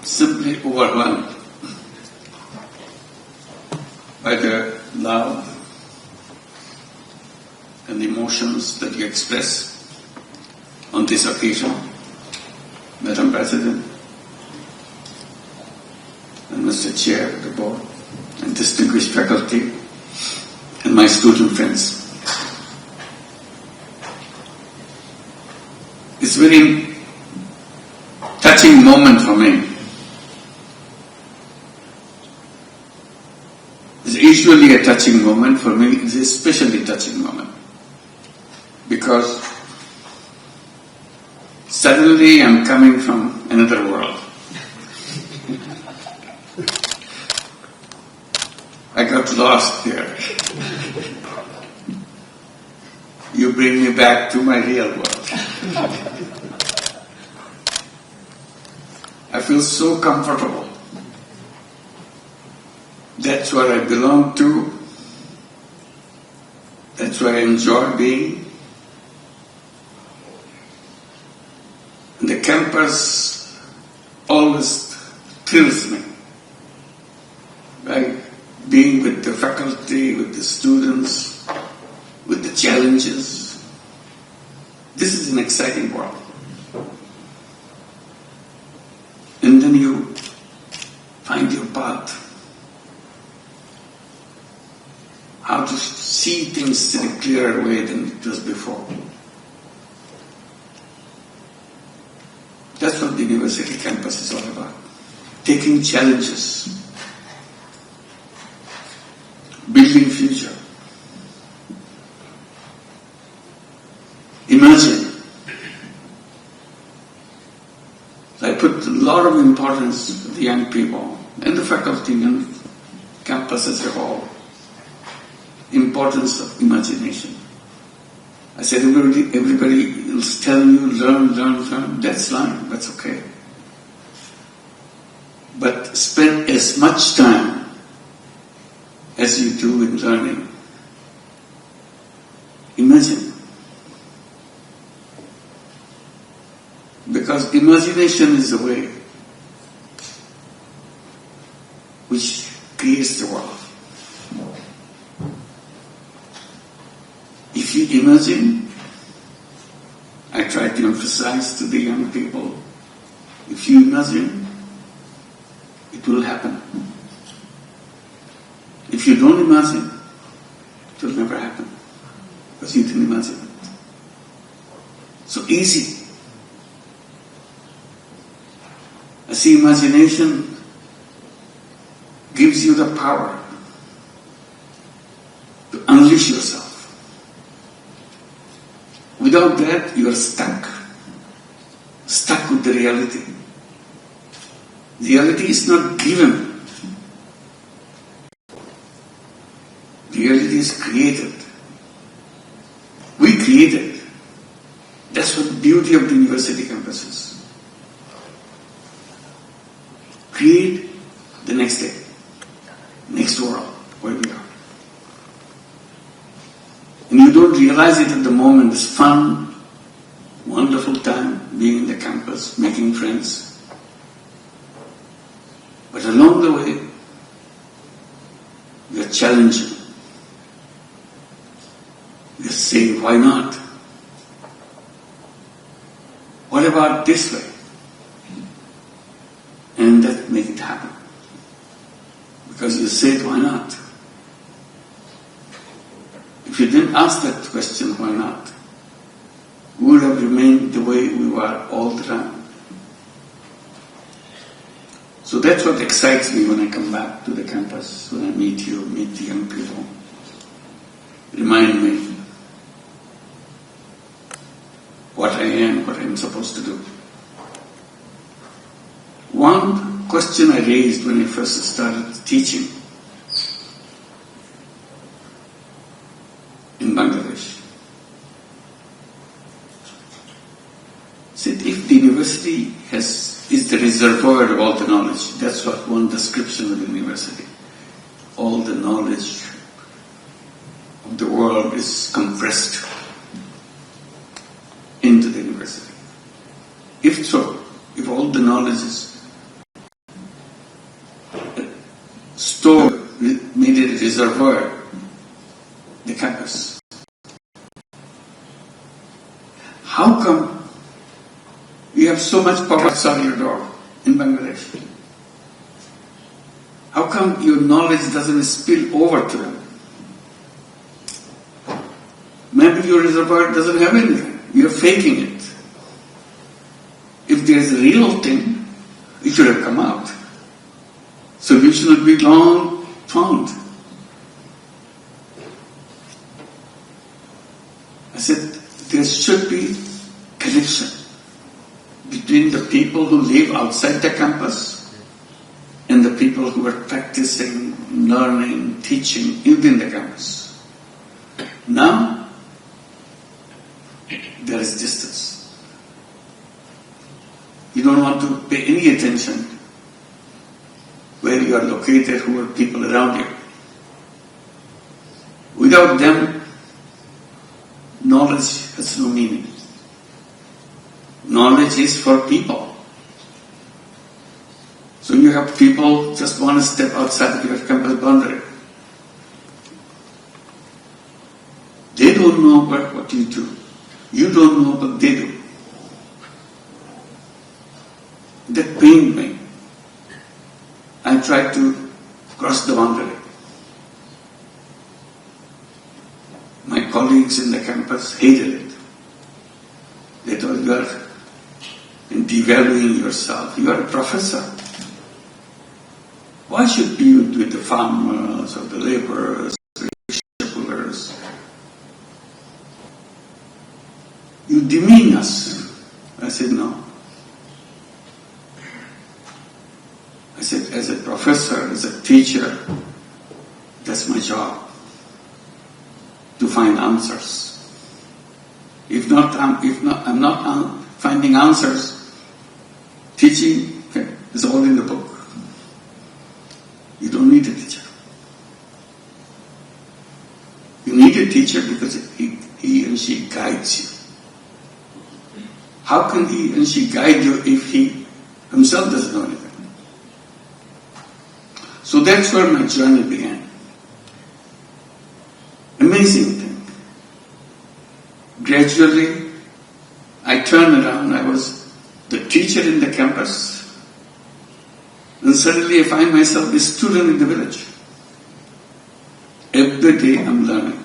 simply overwhelmed by the love and the emotions that you express on this occasion, Madam President and Mr. Chair of the Board and distinguished faculty and my student friends. It's a very touching moment for me. It's usually a touching moment. For me, it's a especially touching moment. Because suddenly I'm coming from another world. I got lost here. You bring me back to my real world. I feel so comfortable. That's where I belong to. That's where I enjoy being. And the campus always thrills me. By being with the faculty, with the students, with the challenges. This is an exciting world. And then you find your path. How to see things in a clearer way than it was before. That's what the university campus is all about. Taking challenges. Building future. Imagine. I put a lot of importance to the young people and the faculty and campus as a whole. Importance of imagination. I said everybody is telling you learn. That's fine, that's okay. But spend as much time as you do in learning. Imagine. Because imagination is the way which creates the world. If you imagine, I try to emphasize to the young people, if you imagine, it will happen. If you don't imagine, it will never happen. Because you didn't imagine it. So easy. I see imagination gives you the power to unleash yourself. Without that, you are stuck with the reality. The reality is not given. The reality is created. We create it. That's what the beauty of the university campus is. Create the next day, next world, where we are. And you don't realize it at the moment. It's fun, wonderful time being in the campus, making friends. But along the way, we are challenging. We are saying, why not? What about this way? And that make it happen. Because you said, why not? If you didn't ask that question, why not? We would have remained the way we were all the time. So that's what excites me when I come back to the campus, when I meet you, meet the young people. Remind me what I am, what I'm supposed to do. One question I raised when I first started teaching in Bangladesh. Said if the university is the reservoir of all the knowledge, that's what one description of the university. All the knowledge of the world is compressed into the university. If so, if all the knowledge is reservoir, the campus. How come you have so much power outside your door in Bangladesh? How come your knowledge doesn't spill over to them? Maybe your reservoir doesn't have anything. You're faking it. If there's a real thing, it should have come out. Solution would be long found. I said, there should be connection between the people who live outside the campus and the people who are practicing, learning, teaching within the campus. Now, there is distance. You don't want to pay any attention where you are located, who are people around you. Without them, knowledge has no meaning. Knowledge is for people. So you have people just one step outside your campus boundary. They don't know what you do. You don't know what they do. That pained me. I tried to cross the boundary. My colleagues in the campus hated it. They thought you are devaluing yourself. You are a professor. Why should you be with the farmers or the laborers, the shipbuilders? You demean us. I said, no. I said, as a professor, as a teacher, that's my job, to find answers. If I'm not finding answers, teaching is all in the book. You don't need a teacher. You need a teacher because he and she guides you. How can he and she guide you if he himself doesn't know anything? So that's where my journey began. Amazing thing. Gradually, I turned around. I was the teacher in the campus. And suddenly I find myself a student in the village. Every day I'm learning.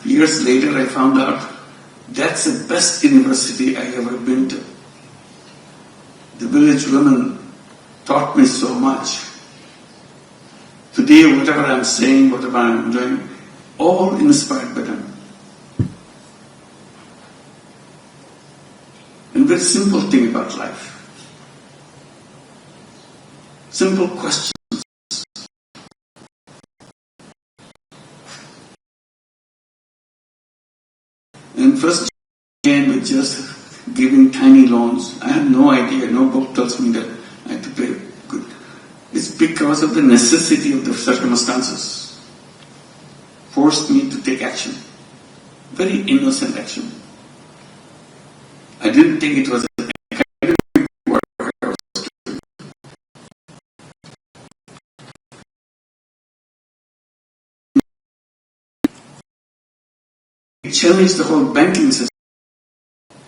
Years later I found out that's the best university I ever been to. The village women taught me so much. Today, whatever I'm saying, whatever I'm doing, all inspired by them. And very simple thing about life. Simple questions. And first began with just giving tiny loans. I had no idea, no book tells me that I had to pay good. It's because of the necessity of the circumstances. Forced me to take action. Very innocent action. I didn't think it was an academic work I was doing. It challenged the whole banking system.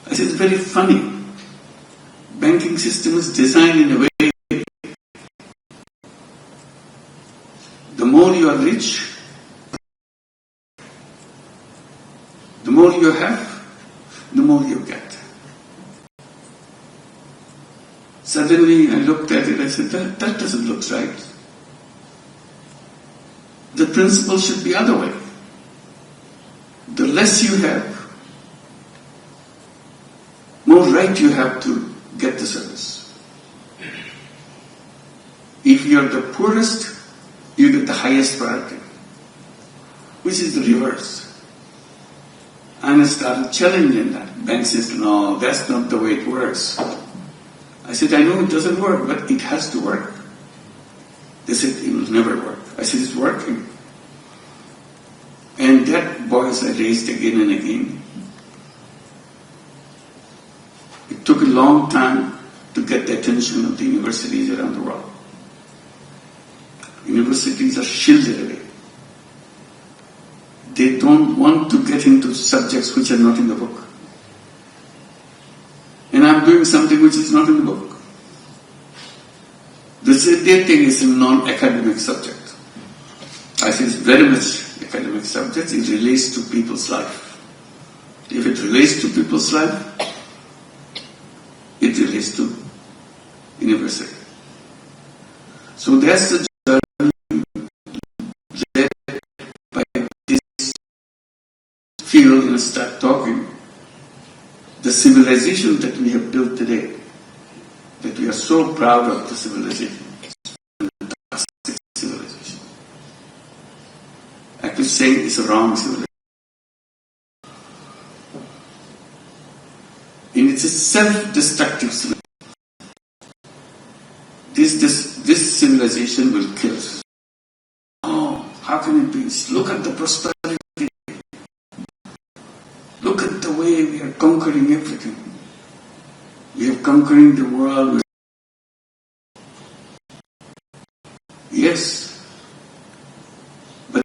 I said, it's very funny. Banking system is designed in a way, the more you are rich, the more you have, the more you get. Suddenly I looked at it, I said, that doesn't look right. The principle should be other way. The less you have, more right you have to get the service. If you're the poorest, you get the highest priority, which is the reverse. And I started challenging that. Bank says, no, that's not the way it works. I said, I know it doesn't work, but it has to work. They said, it will never work. I said, it's working. And that voice I raised again and again. It took a long time to get the attention of the universities around the world. Universities are shielded away. They don't want to get into subjects which are not in the book. And I'm doing something which is not in the book. They think it's a non-academic subject. I say it's very much academic subject. It relates to people's life. If it relates to people's life, it relates to university. So that's the journey led by this field and start talking. The civilization that we have built today, that we are so proud of the civilization, fantastic civilization. I could say it's a wrong civilization. And it's a self-destructive civilization. This civilization will kill us. Oh, how can it be? Look at the prosperity. Look at the way we are conquering everything. We are conquering the world. Yes, but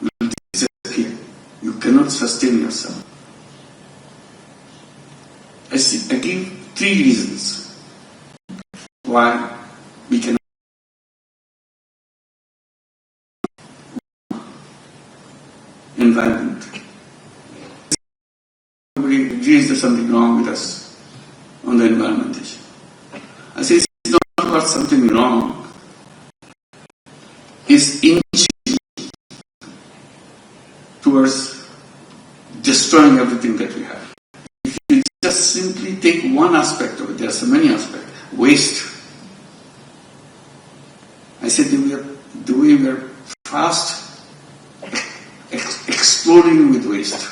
you will disappear. You cannot sustain yourself. I give 3 reasons why we cannot. Environment. Everybody agrees there's something wrong with us on the environment issue. I say it's not about something wrong. It's inching towards destroying everything that we have. If you just simply take one aspect of it, there are so many aspects. Waste. I said the way we are fast exploding with waste.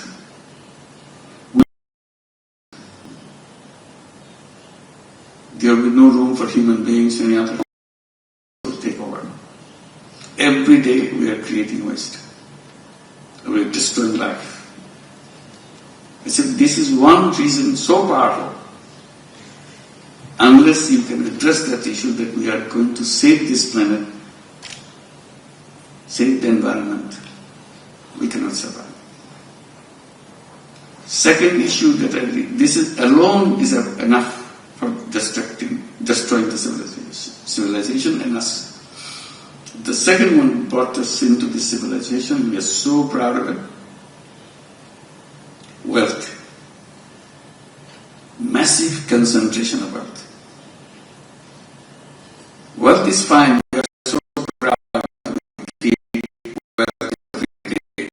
There will be no room for human beings, any other will take over. Every day we are creating waste. We are destroying life. I said this is one reason so powerful. Unless you can address that issue that we are going to save this planet, save the environment, we cannot survive. Second issue that this is alone is enough for destroying the civilization and us. The second one brought us into this civilization. We are so proud of it. Wealth. Massive concentration of wealth. Wealth is fine. We are so proud of wealth every day.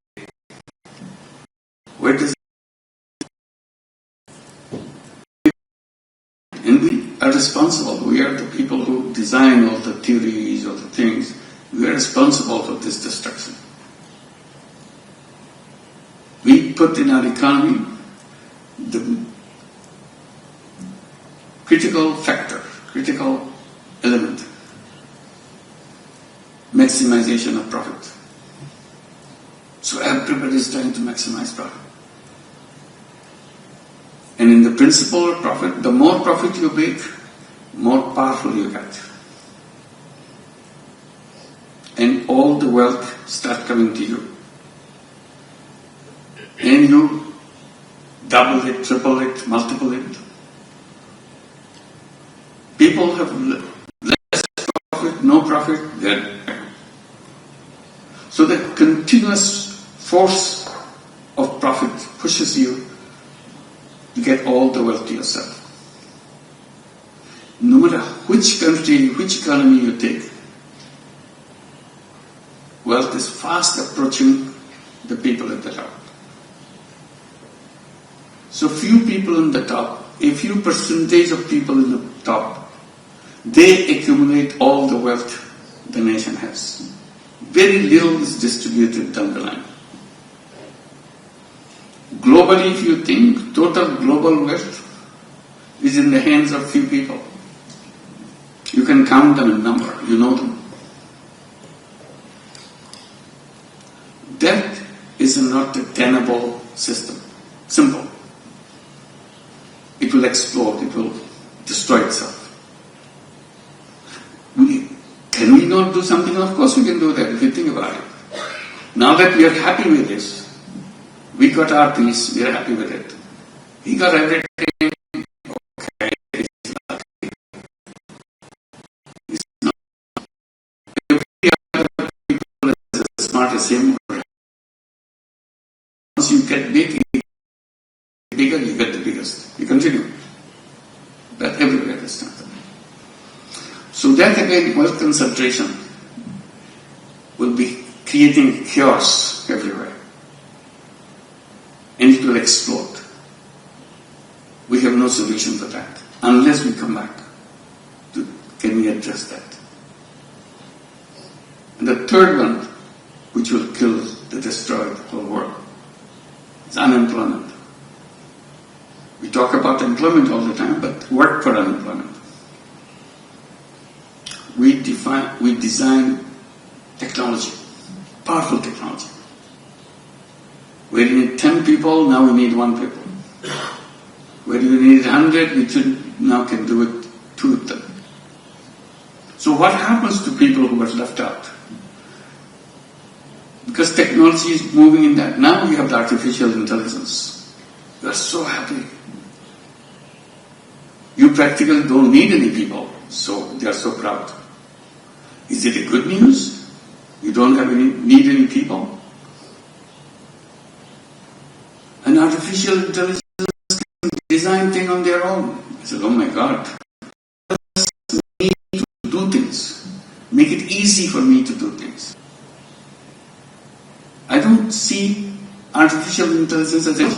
Where does and we are responsible. We are the people who design all the theories, all the things. We are responsible for this destruction. We put in our economy the critical factor, critical element, maximization of profit. So everybody is trying to maximize profit. And in the principle of profit, the more profit you make, more powerful you get. And all the wealth start coming to you. And you double it, triple it, multiple it. People have less profit, no profit, they're so the continuous force of profit pushes you to get all the wealth to yourself. No matter which country, which economy you take, wealth is fast approaching the people at the top. So few people in the top, a few percentage of people in the top, they accumulate all the wealth the nation has. Very little is distributed down the line. Globally, if you think, total global wealth is in the hands of few people. You can count them in number, you know them. That is not a tenable system. Simple. It will explode, it will destroy itself. Can we not do something? Of course we can do that if you think about it. Now that we are happy with this, we got our peace, we are happy with it. He got everything, okay, it's not. It's not. Every other people is as smart as him. Once you get big, bigger, you get the biggest. You continue. But everywhere is not. So that again, wealth concentration will be creating chaos everywhere. And it will explode. We have no solution for that unless we come back to can we address that. And the third one, which will destroy the whole world, is unemployment. We talk about employment all the time, but work for unemployment. We design technology, powerful technology. Where you need 10 people, now we need 1 people. Where you need 100, we now can do it 2 of them. So what happens to people who are left out? Because technology is moving in that. Now you have the artificial intelligence. You are so happy. You practically don't need any people, so they are so proud. Is it a good news? You don't need any people? An artificial intelligence can design things on their own. I said, oh my God. I need to do things. Make it easy for me to do things. I don't see artificial intelligence as a...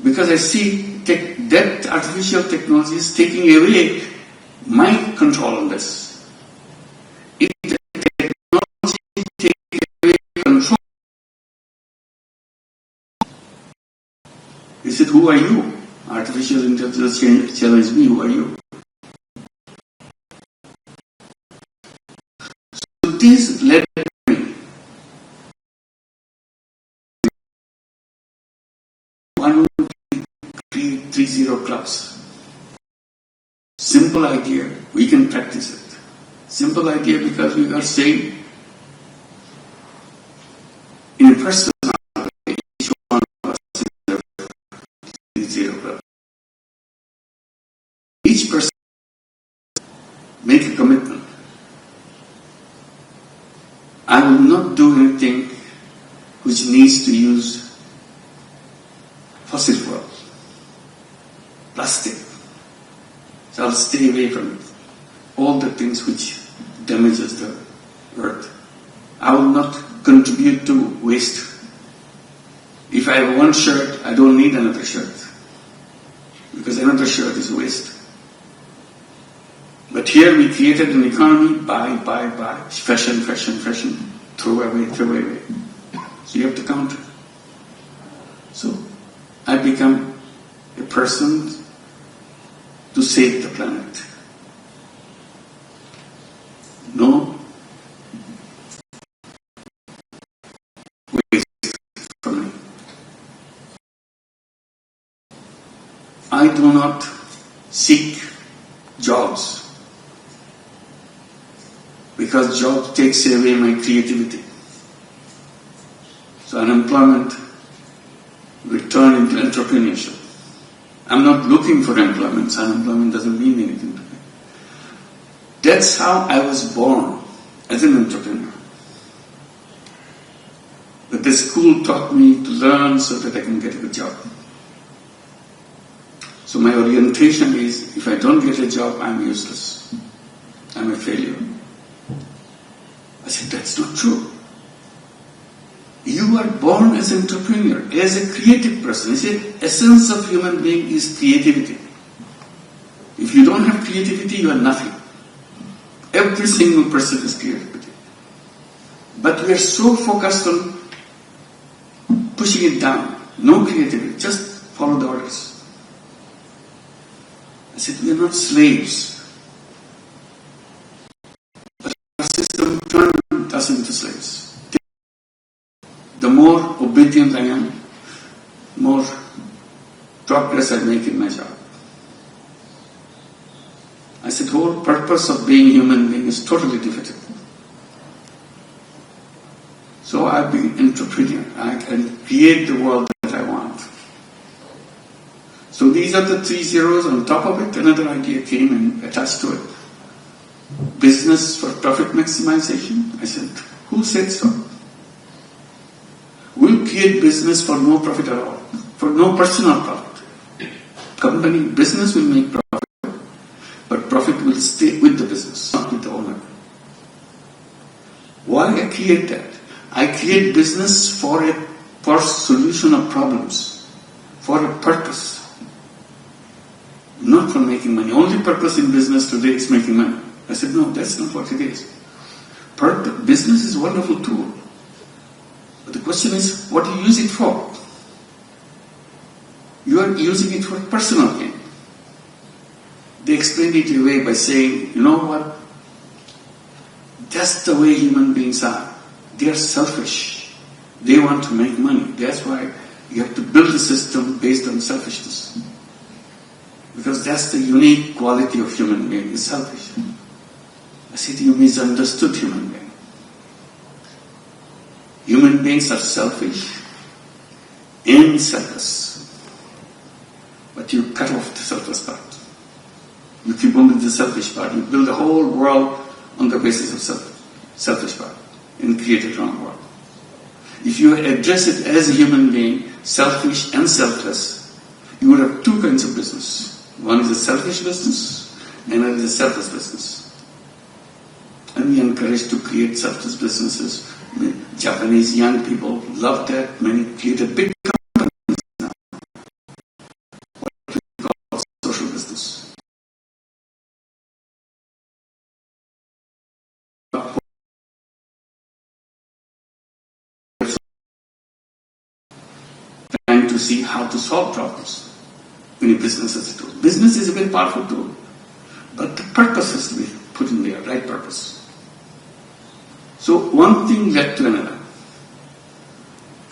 Because I see that artificial technology is taking away my control on this. If the technology takes away control, he said, who are you? Artificial intelligence challenged me, who are you? So this led me to 1-2-3-0 clubs. Simple idea, we can practice it. Simple idea because we are saying in a personal way, each one of us is a 3-0 club. Each person make a commitment. I will not do anything which needs to use fossil fuel, plastic. So I'll stay away from it. All the things which damages the earth. I will not contribute to waste. If I have one shirt, I don't need another shirt. Because another shirt is waste. But here we created an economy, buy, fashion, throw away. So you have to counter. So I become a person to save the planet. No waste for me. I do not seek jobs because job takes away my creativity. So unemployment will turn into entrepreneurship. I'm not looking for employment, so unemployment doesn't mean anything to me. That's how I was born, as an entrepreneur. But the school taught me to learn so that I can get a good job. So my orientation is, if I don't get a job, I'm useless. I'm a failure. I said, that's not true. You are born as an entrepreneur, as a creative person. He said, essence of human being is creativity. If you don't have creativity, you are nothing. Every single person has creativity. But we are so focused on pushing it down. No creativity, just follow the orders. I said, we are not slaves. But our system turned us into slaves. The more obedient I am, more progress I make in my job. I said, the whole purpose of being human being is totally defeated. So I've been entrepreneur. I can create the world that I want. So these are the 3 zeros. On top of it, another idea came and attached to it. Business for profit maximization. I said, who said so? We'll create business for no profit at all, for no personal profit. Company business will make profit, but profit will stay with the business, not with the owner. Why I create that? I create business for solution of problems, for a purpose, not for making money. Only purpose in business today is making money. I said, no, that's not what it is. Business is a wonderful tool. But the question is, what do you use it for? You are using it for personal gain. They explained it away by saying, you know what? That's the way human beings are. They are selfish. They want to make money. That's why you have to build a system based on selfishness. Because that's the unique quality of human being, is selfish. I said, you misunderstood human being. Human beings are selfish and selfless. But you cut off the selfless part. You keep on with the selfish part. You build the whole world on the basis of selfish part and create a wrong world. If you address it as a human being, selfish and selfless, you would have 2 kinds of business. One is a selfish business, and another is a selfless business. And we encourage to create selfless businesses. Japanese young people love that. Many created big companies now. What we call social business. Trying to see how to solve problems in a business as a tool. Business is a very powerful tool, but the purpose has to be put in there, right purpose. So one thing led to another.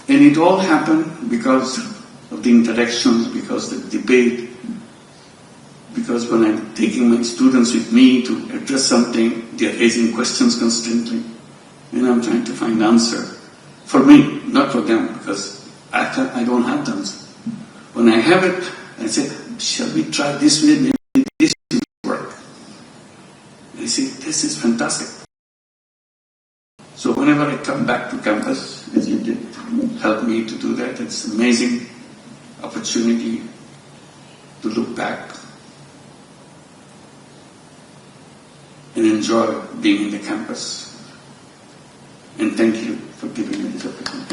And it all happened because of the interactions, because of the debate, because when I'm taking my students with me to address something, they're raising questions constantly, and I'm trying to find answer for me, not for them, because I don't have the answer. When I have it, I say, shall we try this way, maybe this will work. And I say, this is fantastic. So whenever I come back to campus, as you did help me to do that, it's an amazing opportunity to look back and enjoy being in the campus. And thank you for giving me this opportunity.